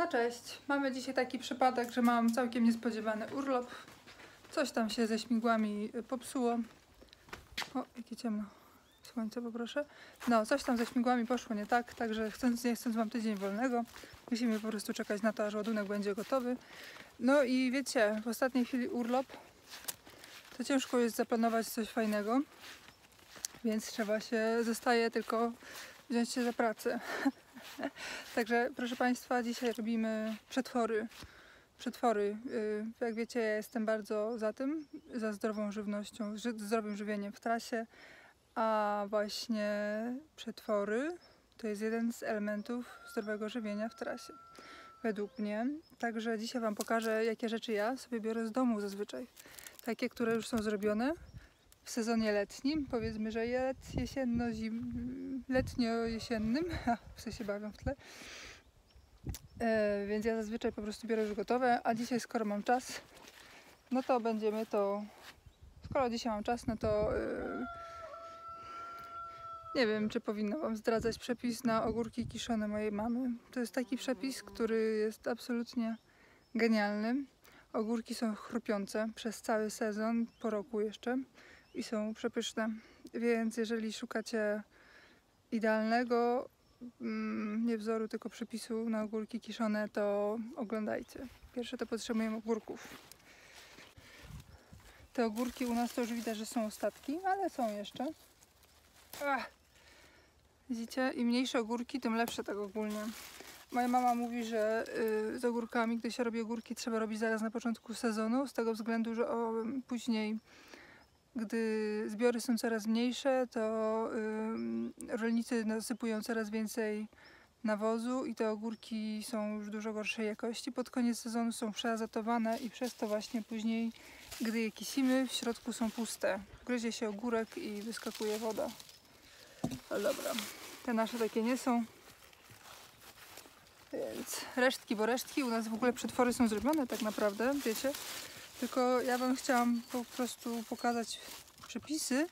No cześć, mamy dzisiaj taki przypadek, że mam całkiem niespodziewany urlop. Coś tam się ze śmigłami popsuło. O, jakie ciemno. Słońce poproszę. No, coś tam ze śmigłami poszło nie tak, także chcąc nie chcąc mam tydzień wolnego. Musimy po prostu czekać na to, aż ładunek będzie gotowy. No i wiecie, w ostatniej chwili urlop. To ciężko jest zaplanować coś fajnego, więc zostaje tylko wziąć się za pracę. Także proszę Państwa, dzisiaj robimy przetwory. Jak wiecie, ja jestem bardzo za tym, za zdrową żywnością, zdrowym żywieniem w trasie, a właśnie przetwory to jest jeden z elementów zdrowego żywienia w trasie, według mnie. Także dzisiaj Wam pokażę, jakie rzeczy ja sobie biorę z domu zazwyczaj. Takie, które już są zrobione w sezonie letnim, powiedzmy, że letnio-jesiennym, psy się bawią w tle. Więc ja zazwyczaj po prostu biorę już gotowe, a dzisiaj skoro mam czas, no to skoro dzisiaj mam czas, no to nie wiem, czy powinna Wam zdradzać przepis na ogórki kiszone mojej mamy. To jest taki przepis, który jest absolutnie genialny. Ogórki są chrupiące przez cały sezon, po roku jeszcze i są przepyszne, więc jeżeli szukacie idealnego nie wzoru, tylko przepisu na ogórki kiszone, to oglądajcie. Pierwsze to potrzebujemy ogórków. Te ogórki u nas to już widać, że są ostatki, ale są jeszcze. Widzicie? Im mniejsze ogórki, tym lepsze tak ogólnie. Moja mama mówi, że z ogórkami, gdy się robi ogórki, trzeba robić zaraz na początku sezonu, z tego względu, że później, gdy zbiory są coraz mniejsze, to rolnicy nasypują coraz więcej nawozu i te ogórki są już dużo gorszej jakości. Pod koniec sezonu są przeazotowane i przez to właśnie później, gdy je kisimy, w środku są puste. Gryzie się ogórek i wyskakuje woda. No dobra, te nasze takie nie są. Więc resztki, u nas w ogóle przetwory są zrobione tak naprawdę, wiecie. Tylko ja Wam chciałam po prostu pokazać przepisy.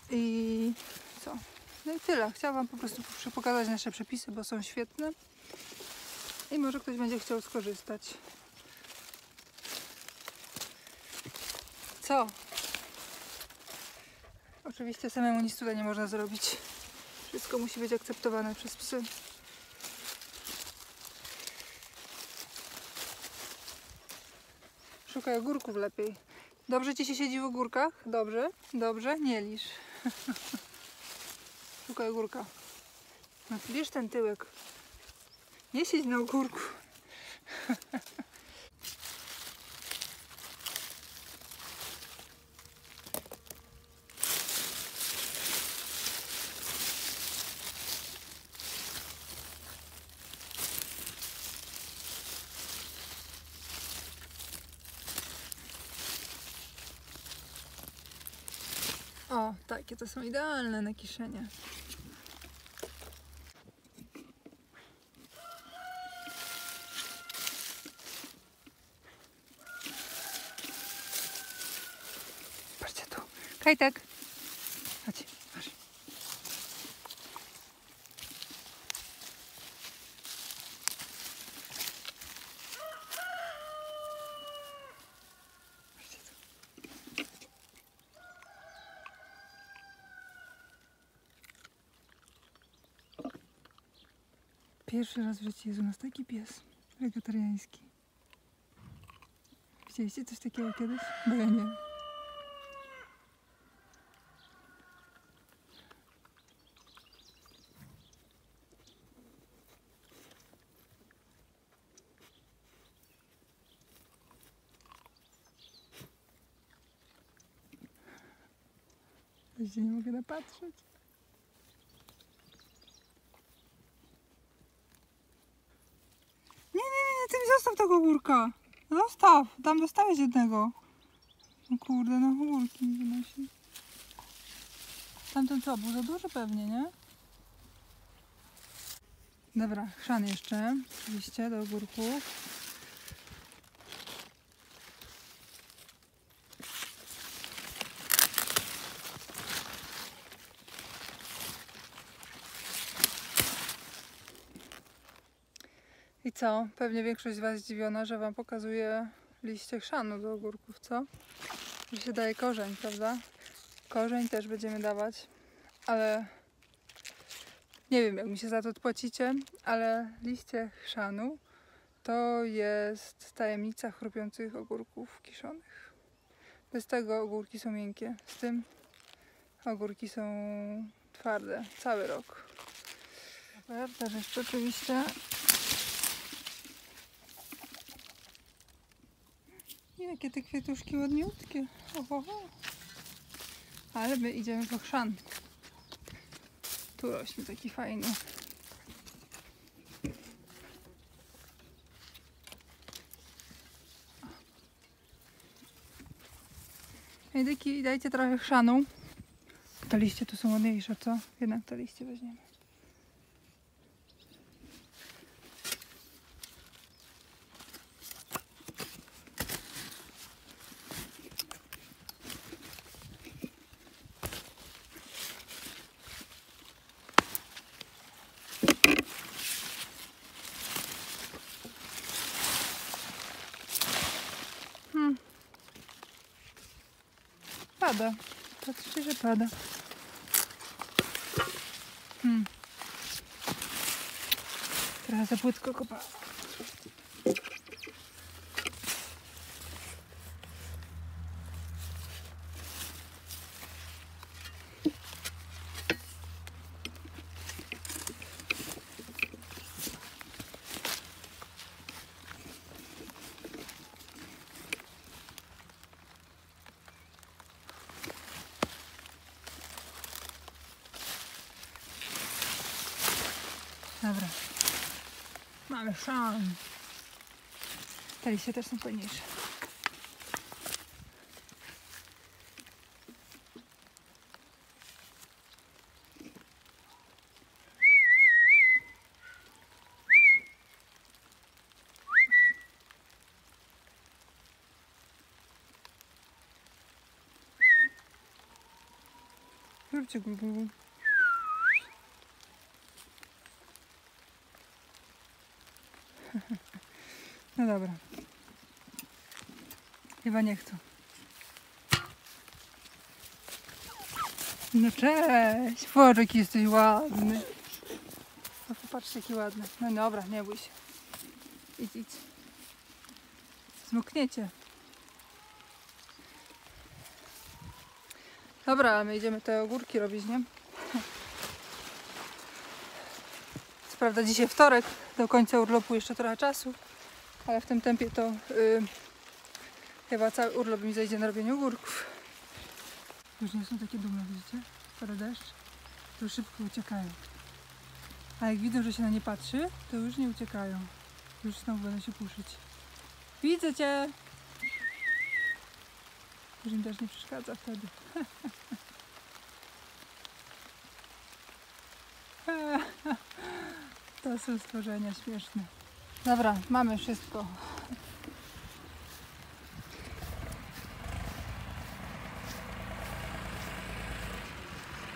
I co? No i tyle. Chciałam Wam po prostu pokazać nasze przepisy, bo są świetne. I może ktoś będzie chciał skorzystać. Co? Oczywiście samemu nic tutaj nie można zrobić. Wszystko musi być akceptowane przez psy. Szukaj ogórków lepiej. Dobrze Ci się siedzi w ogórkach? Dobrze? Dobrze? Nie lisz. Szukaj ogórka. No, bierz ten tyłek. Nie siedź na ogórku. O, takie to są idealne na kiszenie. Patrzcie tu. Kajtek. Chodź, chodź. Pierwszy raz w życiu jest u nas taki pies wegetariański. Widzieliście coś takiego kiedyś? Bo ja nie. Ja się nie mogę napatrzeć. Ty mi zostaw tego ogórka. Zostaw, tam dostałeś jednego. No kurde, no ogórki mi wynosi. Tamten co, był za duży pewnie, nie? Dobra, chrzan jeszcze, oczywiście, do ogórków. I co? Pewnie większość z Was zdziwiona, że Wam pokazuję liście chrzanu do ogórków, co? Że się daje korzeń, prawda? Korzeń też będziemy dawać, ale nie wiem, jak mi się za to odpłacicie, ale liście chrzanu to jest tajemnica chrupiących ogórków kiszonych. Bez tego ogórki są miękkie, z tym ogórki są twarde cały rok. Super, też jeszcze oczywiście. Jakie te kwiatuszki ładniutkie. Ohoho. Ale my idziemy po chrzan. Tu rośnie taki fajny. Indyki, dajcie trochę chrzanu. Te liście tu są ładniejsze, co? Jednak te liście weźmiemy. Pada. Patrzcie, że pada. Trochę za płytko kopała. Dobra. Mamy chrzan. Te liście też są fajniejsze. Róbcie gulu. No dobra. Chyba nie chcę. No cześć! Bożek, jesteś ładny. No popatrzcie, jaki ładny. No dobra, nie bój się. Idź, idź. Zmokniecie. Dobra, my idziemy te ogórki robić, nie? Co prawda dzisiaj wtorek, do końca urlopu jeszcze trochę czasu, ale w tym tempie to chyba cały urlop mi zajdzie na robienie ogórków. Już nie są takie dumme, widzicie? Pada deszcz, to szybko uciekają. A jak widzą, że się na nie patrzy, to już nie uciekają. Już znowu będą się puszyć. Widzę cię! Już im też nie przeszkadza wtedy. To są stworzenia śmieszne. Dobra, mamy wszystko.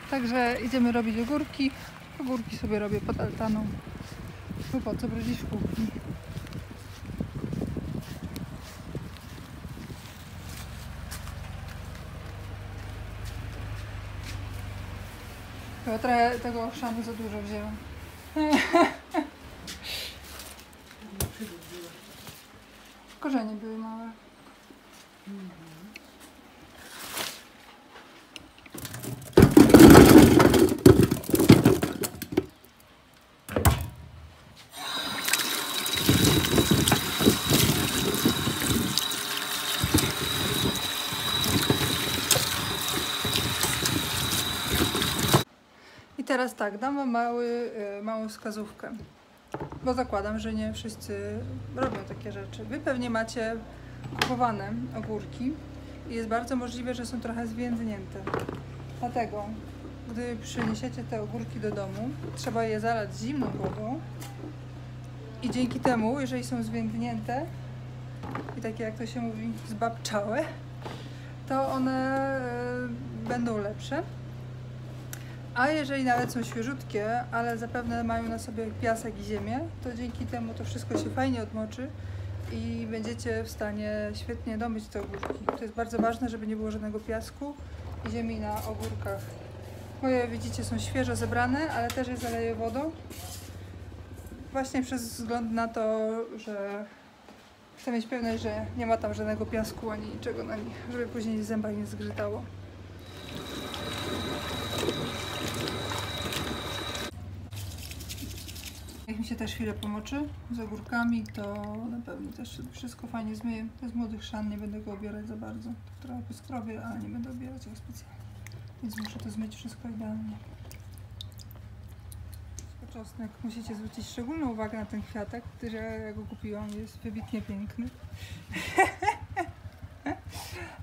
Także idziemy robić ogórki. Ogórki sobie robię pod altaną. Bo po co brudzić w kuchni? Chyba trochę tego chrzanu za dużo wzięłam. Korzenie były małe. I teraz tak, dam wam małą wskazówkę, bo zakładam, że nie wszyscy robią takie rzeczy. Wy pewnie macie kupowane ogórki i jest bardzo możliwe, że są trochę zwiędnięte. Dlatego, gdy przyniesiecie te ogórki do domu, trzeba je zalać zimną wodą i dzięki temu, jeżeli są zwiędnięte i takie, jak to się mówi, zbabczałe, to one będą lepsze. A jeżeli nawet są świeżutkie, ale zapewne mają na sobie piasek i ziemię, to dzięki temu to wszystko się fajnie odmoczy i będziecie w stanie świetnie domyć te ogórki. To jest bardzo ważne, żeby nie było żadnego piasku i ziemi na ogórkach. Moje, widzicie, są świeżo zebrane, ale też je zaleję wodą. Właśnie przez wzgląd na to, że chcę mieć pewność, że nie ma tam żadnego piasku ani niczego na nich, żeby później zęba nie zgrzytało. Jak mi się też chwilę pomoczy z ogórkami, to na pewno też wszystko fajnie zmyję. To jest młody chrzan, nie będę go obierać za bardzo. Trochę poskrobię, ale nie będę obierać go specjalnie. Więc muszę to zmyć wszystko idealnie. Czosnek. Musicie zwrócić szczególną uwagę na ten kwiatek, który ja go kupiłam, jest wybitnie piękny.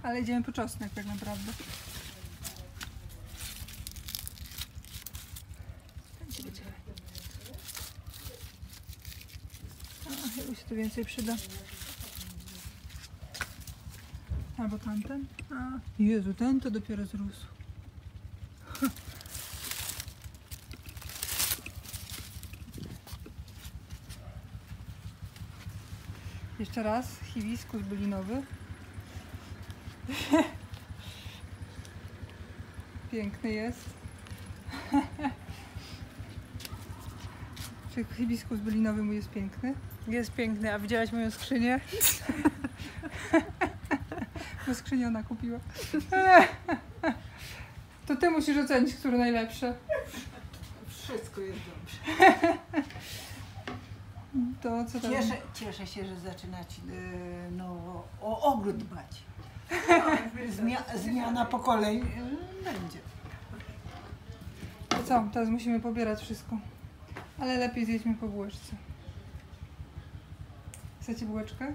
Ale idziemy po czosnek tak naprawdę. Chyba się tu więcej przyda. Albo tamten. A, Jezu, ten to dopiero zrósł. Jeszcze raz, hibiskus bylinowy. Piękny jest. Czy hibiskus bylinowy mój jest piękny? Jest piękny, a widziałaś moją skrzynię? Bo skrzynię ona kupiła. To ty musisz ocenić, które najlepsze. Wszystko jest dobrze. To co tam? Cieszę się, że zaczynacie o ogród dbać. Zmiana pokoleń będzie. To co? Teraz musimy pobierać wszystko. Ale lepiej zjedźmy po bułeczce. Chcecie bułeczkę?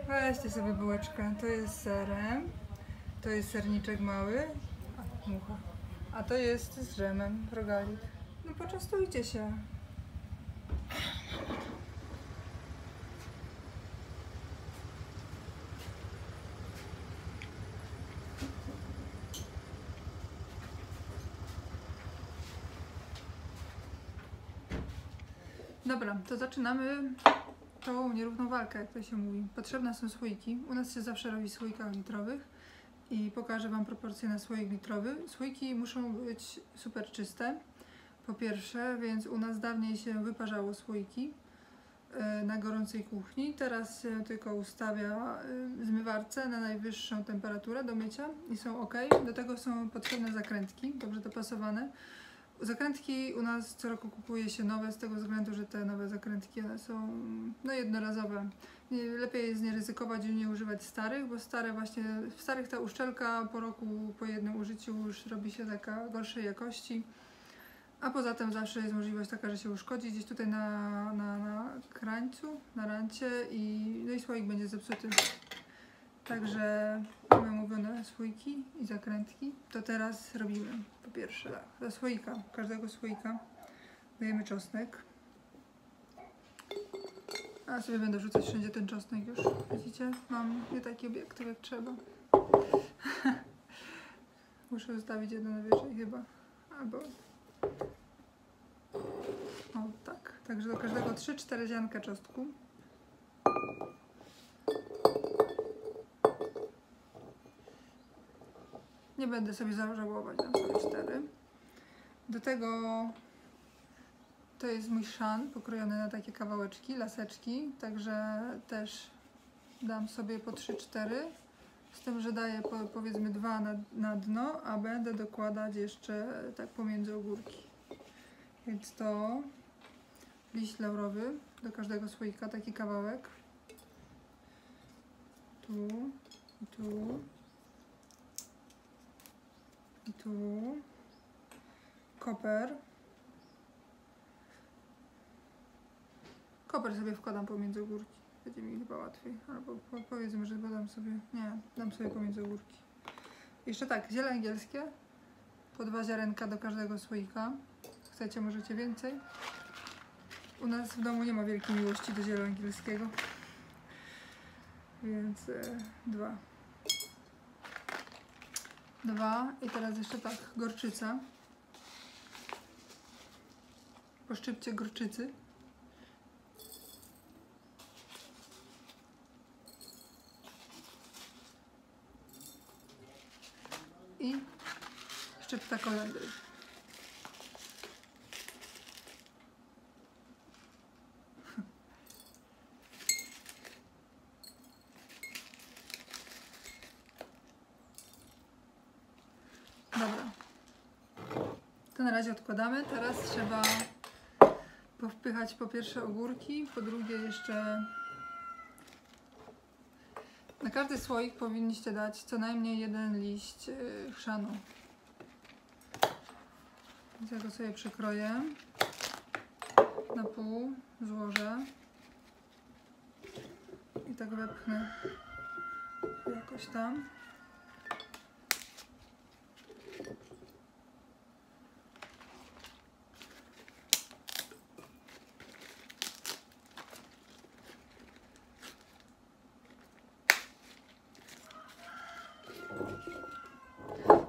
Weźcie sobie bułeczkę. To jest z serem. To jest serniczek mały. Mucha. A to jest z dżemem, rogalik. No poczęstujcie się. Dobra, to zaczynamy tą nierówną walkę, jak to się mówi. Potrzebne są słoiki. U nas się zawsze robi w słoikach litrowych i pokażę Wam proporcje na słoik litrowy. Słoiki muszą być super czyste, po pierwsze, więc u nas dawniej się wyparzało słoiki na gorącej kuchni. Teraz się tylko ustawia w zmywarce na najwyższą temperaturę do mycia i są ok. Do tego są potrzebne zakrętki, dobrze dopasowane. Zakrętki u nas co roku kupuje się nowe z tego względu, że te nowe zakrętki one są jednorazowe. Lepiej jest nie ryzykować i nie używać starych, bo stare właśnie, w starych ta uszczelka po roku, po jednym użyciu już robi się taka gorszej jakości. A poza tym zawsze jest możliwość taka, że się uszkodzi gdzieś tutaj na krańcu, na rancie i słoik będzie zepsuty. Także mamy mówione słoiki i zakrętki. To teraz robimy. Po pierwsze tak, do słoika, każdego słoika dajemy czosnek. A sobie będę wrzucać wszędzie ten czosnek już. Widzicie? Mam nie taki obiektyw jak trzeba. Muszę zostawić jedno na wyżej chyba. Albo... O tak. Także do każdego 3-4 ziarnka czosnku. Nie będę sobie zażałować, dam sobie 4. Do tego to jest mój szan pokrojony na takie kawałeczki, laseczki, także też dam sobie po 3-4. Z tym, że daję powiedzmy 2 na dno, a będę dokładać jeszcze tak pomiędzy ogórki. Więc to liść laurowy do każdego słoika, taki kawałek. Tu i tu. I tu koper. Koper sobie wkładam pomiędzy ogórki. Będzie mi chyba łatwiej. Albo powiedzmy, że dam sobie. Nie, dam sobie pomiędzy ogórki. Jeszcze tak, ziele angielskie. Po 2 ziarenka do każdego słoika. Chcecie, możecie więcej. U nas w domu nie ma wielkiej miłości do ziela angielskiego. Więc 2. 2 i teraz jeszcze tak, gorczyca. po szczypcie gorczycy. I szczypta kolendry. Dobra. To na razie odkładamy. Teraz trzeba powpychać po pierwsze ogórki, po drugie jeszcze na każdy słoik powinniście dać co najmniej jeden liść chrzanu. Więc ja go sobie przykroję na pół, złożę i tak wepchnę jakoś tam.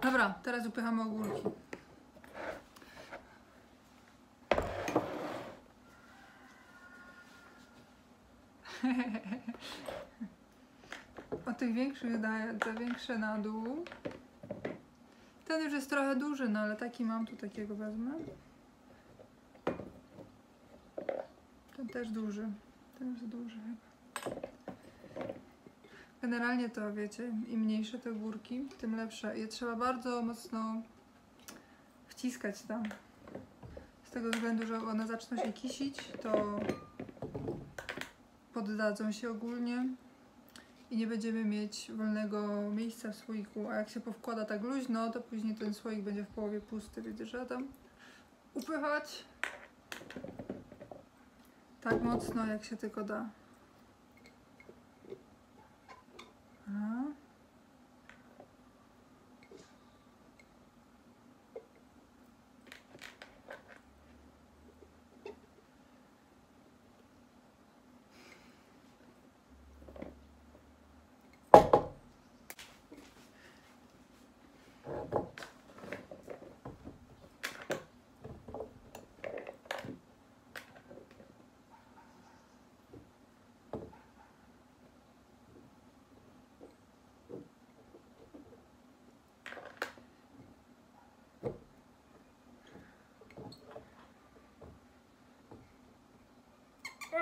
Dobra, teraz upychamy ogórki. Od tych większych daję te większe na dół. Ten już jest trochę duży, no ale taki mam, tu takiego wezmę. Ten też duży. Ten jest duży chyba. Generalnie to wiecie, im mniejsze te ogórki, tym lepsze. Je trzeba bardzo mocno wciskać tam. Z tego względu, że one zaczną się kisić, to poddadzą się ogólnie i nie będziemy mieć wolnego miejsca w słoiku. A jak się powkłada tak luźno, to później ten słoik będzie w połowie pusty. Widzisz, że tam upychać tak mocno, jak się tylko da. A.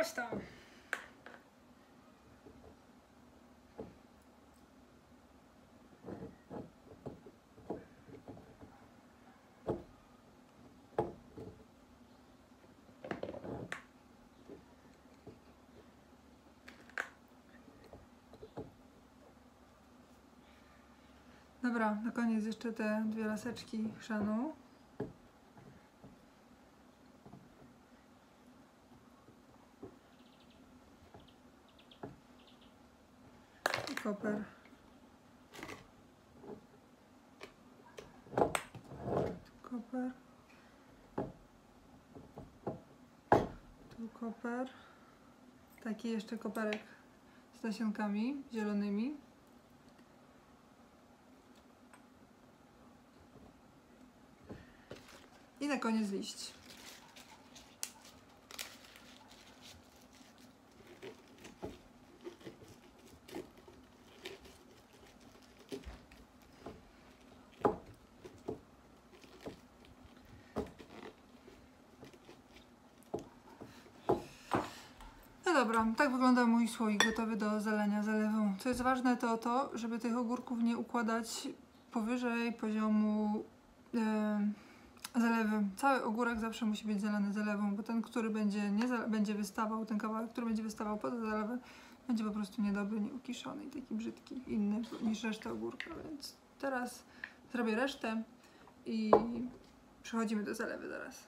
Oś tam. Dobra, na koniec jeszcze te dwie laseczki chrzanu. Koper. Koper. Tu koper. Taki jeszcze koperek z nasionkami zielonymi. I na koniec liść. No dobra, tak wygląda mój słoik gotowy do zalania zalewą. Co jest ważne, to to, żeby tych ogórków nie układać powyżej poziomu zalewy. Cały ogórek zawsze musi być zalany zalewą, bo ten, który będzie wystawał, ten kawałek, który będzie wystawał poza zalewę, będzie po prostu niedobry, nieukiszony i taki brzydki, inny niż reszta ogórka. Więc teraz zrobię resztę i przechodzimy do zalewy zaraz.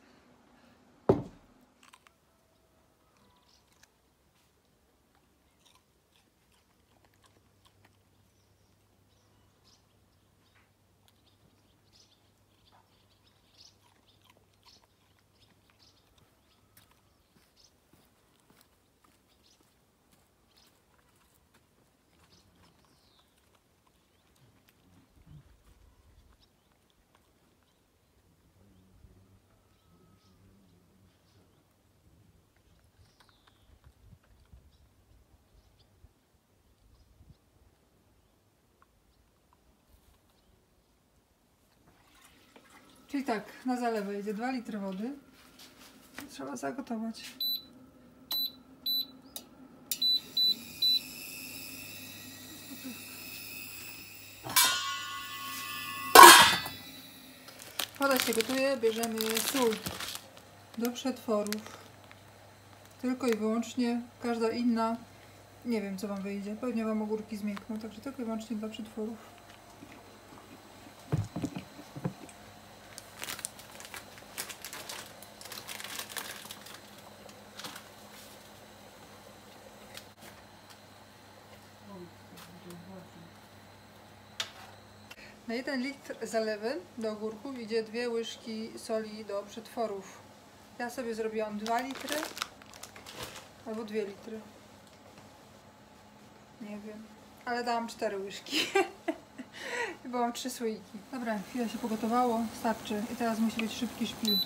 Czyli tak, na zalewę idzie 2 litry wody. Trzeba zagotować. Woda się gotuje, bierzemy sól do przetworów. Tylko i wyłącznie, każda inna, nie wiem co wam wyjdzie, pewnie wam ogórki zmiękną, także tylko i wyłącznie dla przetworów. Na 1 litr zalewy do ogórków idzie 2 łyżki soli do przetworów. Ja sobie zrobiłam 2 litry albo 2 litry. Nie wiem, ale dałam 4 łyżki. Bo mam 3 słoiki. Dobra, chwilę się pogotowało, starczy. I teraz musi być szybki szpil.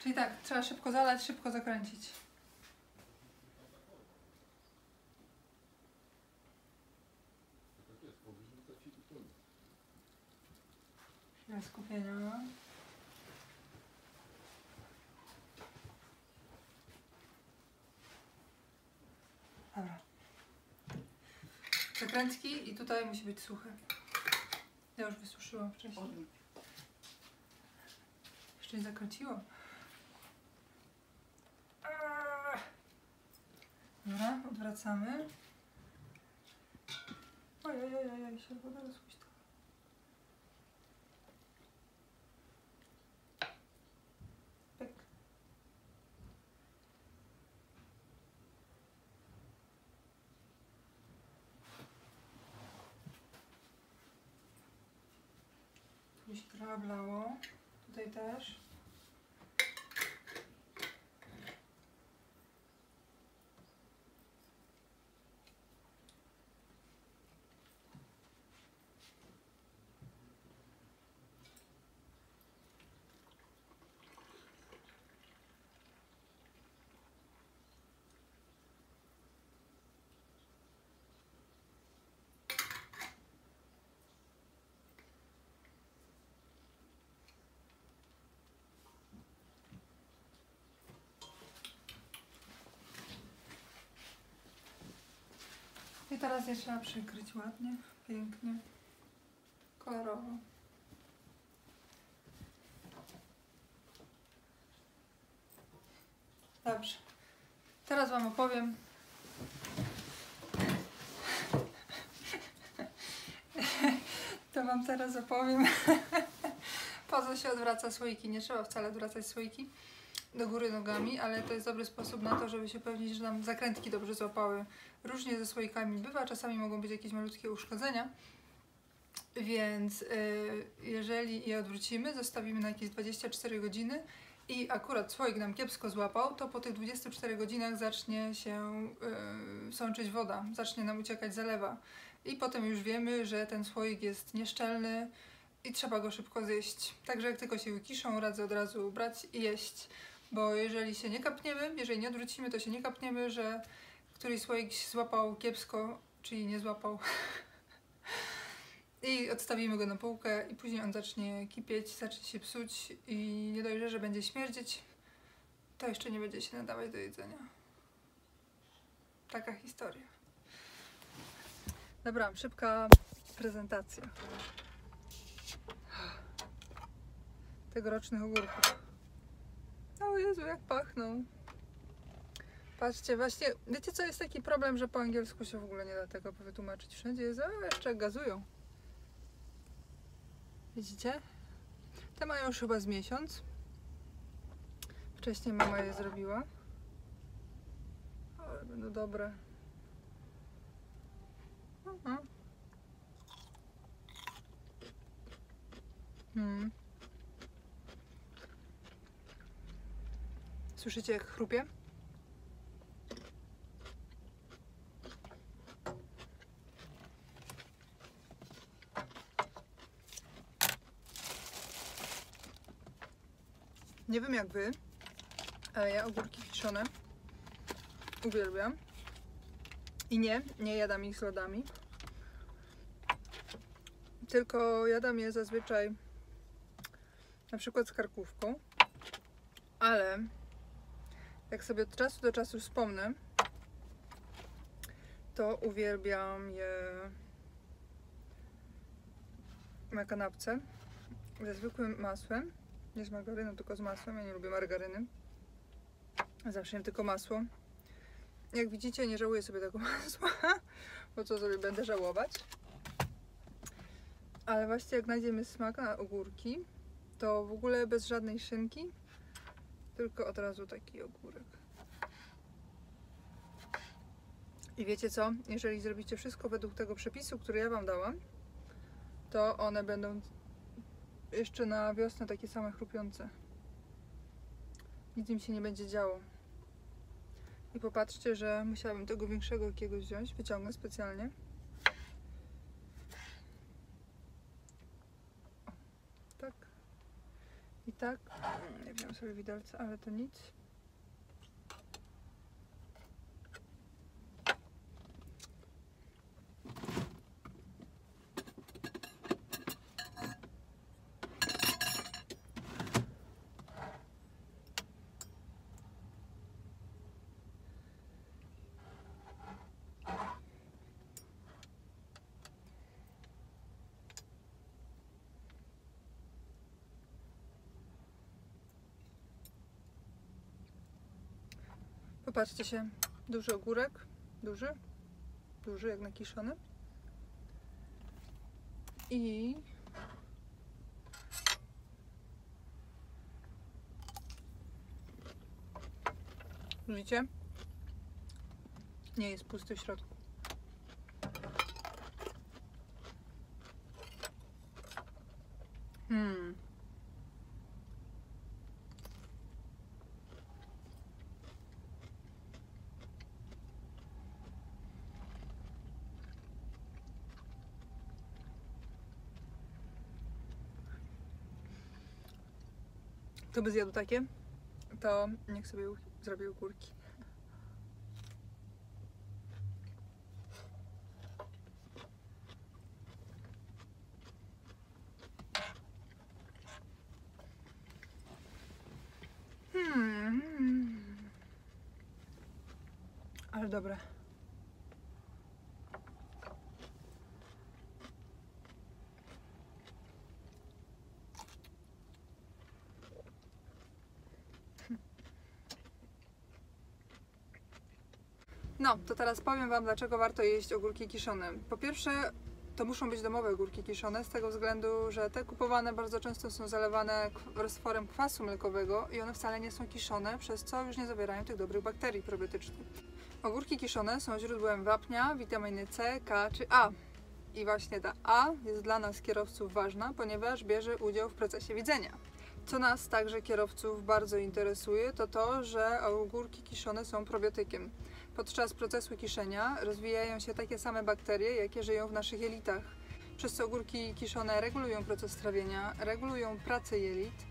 Czyli tak, trzeba szybko zalać, szybko zakręcić. Chwilę skupienia. Dobra. Zakrętki i tutaj musi być suche. Ja już wysuszyłam wcześniej. Jeszcze nie zakręciłam. Dobra, odwracamy. Ojej, się woda rozpuściła. Pyk. Tu się trochę oblało. Tutaj też. I teraz je trzeba przykryć ładnie, pięknie, kolorowo. Dobrze. Teraz wam opowiem. To wam teraz opowiem. Po co się odwraca słoiki? Nie trzeba wcale odwracać słoiki do góry nogami, ale to jest dobry sposób na to, żeby się upewnić, że nam zakrętki dobrze złapały. Różnie ze słoikami bywa, czasami mogą być jakieś malutkie uszkodzenia, więc jeżeli je odwrócimy, zostawimy na jakieś 24 godziny i akurat słoik nam kiepsko złapał, to po tych 24 godzinach zacznie się sączyć woda, zacznie nam uciekać zalewa i potem już wiemy, że ten słoik jest nieszczelny i trzeba go szybko zjeść. Także jak tylko się wykiszą, radzę od razu brać i jeść. Bo jeżeli się nie kapniemy, jeżeli nie odwrócimy, to się nie kapniemy, że któryś słoik się złapał kiepsko, czyli nie złapał. I odstawimy go na półkę i później on zacznie kipieć, zacznie się psuć i nie dość, że będzie śmierdzieć, to jeszcze nie będzie się nadawać do jedzenia. Taka historia. Dobra, szybka prezentacja tegorocznych ogórków. O Jezu, jak pachną. Patrzcie, właśnie, wiecie co, jest taki problem, że po angielsku się w ogóle nie da tego wytłumaczyć. Wszędzie jest, a jeszcze gazują. Widzicie? Te mają już chyba z miesiąc. Wcześniej mama je zrobiła. Ale będą dobre. Słyszycie, jak chrupie? Nie wiem jak wy, ale ja ogórki kiszone uwielbiam. I nie jadam ich z lodami. tylko jadam je zazwyczaj na przykład z karkówką, ale jak sobie od czasu do czasu wspomnę, to uwielbiam je na kanapce ze zwykłym masłem, nie z margaryną, tylko z masłem. Ja nie lubię margaryny, zawsze jem tylko masło. Jak widzicie, nie żałuję sobie tego masła, bo co sobie będę żałować. Ale właśnie jak znajdziemy smak na ogórki, to w ogóle bez żadnej szynki, tylko od razu taki ogórek. I wiecie co? Jeżeli zrobicie wszystko według tego przepisu, który ja wam dałam, to one będą jeszcze na wiosnę takie same chrupiące. Nic im się nie będzie działo. I popatrzcie, że musiałabym tego większego jakiegoś wziąć, wyciągnę specjalnie. O, tak. I tak. Nie wziąłem sobie widelca, ale to nic. Popatrzcie się, duży ogórek, duży jak na kiszony. I widzicie? Nie jest pusty w środku. Kto by zjadł takie, to niech sobie zrobi ogórki. Ale dobre. No, to teraz powiem wam, dlaczego warto jeść ogórki kiszone. Po pierwsze, to muszą być domowe ogórki kiszone, z tego względu, że te kupowane bardzo często są zalewane roztworem kwasu mlekowego i one wcale nie są kiszone, przez co już nie zawierają tych dobrych bakterii probiotycznych. Ogórki kiszone są źródłem wapnia, witaminy C, K czy A. I właśnie ta A jest dla nas kierowców ważna, ponieważ bierze udział w procesie widzenia. Co nas także kierowców bardzo interesuje, to to, że ogórki kiszone są probiotykiem. Podczas procesu kiszenia rozwijają się takie same bakterie, jakie żyją w naszych jelitach. Przez co ogórki kiszone regulują proces trawienia, regulują pracę jelit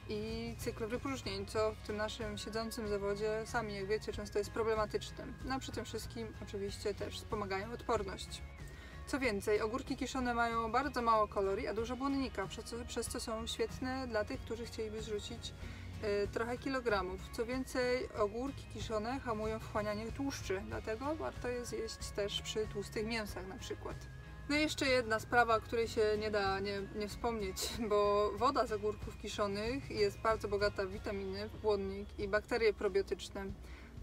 i cykl wypróżnień, co w tym naszym siedzącym zawodzie, sami jak wiecie, często jest problematyczne. No a przy tym wszystkim oczywiście też wspomagają odporność. Co więcej, ogórki kiszone mają bardzo mało kalorii, a dużo błonnika, przez co są świetne dla tych, którzy chcieliby zrzucić trochę kilogramów. Co więcej, ogórki kiszone hamują wchłanianie tłuszczy, dlatego warto je zjeść też przy tłustych mięsach na przykład. No i jeszcze jedna sprawa, o której się nie da nie wspomnieć, bo woda z ogórków kiszonych jest bardzo bogata w witaminy, w błonnik i bakterie probiotyczne.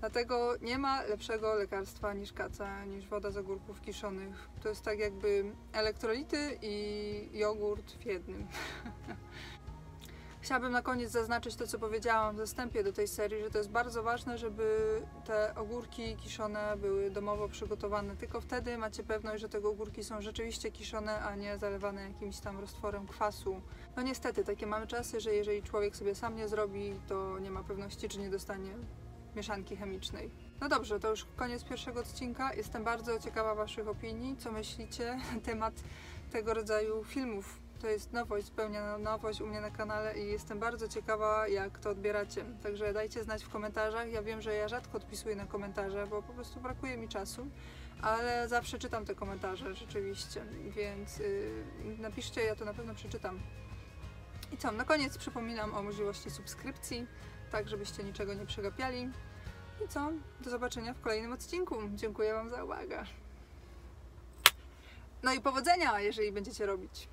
Dlatego nie ma lepszego lekarstwa niż kaca, niż woda z ogórków kiszonych. To jest tak jakby elektrolity i jogurt w jednym. Chciałabym na koniec zaznaczyć to, co powiedziałam w wstępie do tej serii, że to jest bardzo ważne, żeby te ogórki kiszone były domowo przygotowane. Tylko wtedy macie pewność, że te ogórki są rzeczywiście kiszone, a nie zalewane jakimś tam roztworem kwasu. No niestety, takie mamy czasy, że jeżeli człowiek sobie sam nie zrobi, to nie ma pewności, czy nie dostanie mieszanki chemicznej. No dobrze, to już koniec pierwszego odcinka. Jestem bardzo ciekawa waszych opinii, co myślicie na temat tego rodzaju filmów. To jest nowość, zupełnie nowość u mnie na kanale i jestem bardzo ciekawa, jak to odbieracie. Także dajcie znać w komentarzach. Ja wiem, że ja rzadko odpisuję na komentarze, bo po prostu brakuje mi czasu, ale zawsze czytam te komentarze rzeczywiście, więc napiszcie, ja to na pewno przeczytam. I co, na koniec przypominam o możliwości subskrypcji, tak żebyście niczego nie przegapiali. I co, do zobaczenia w kolejnym odcinku. Dziękuję Wam za uwagę. No i powodzenia, jeżeli będziecie robić.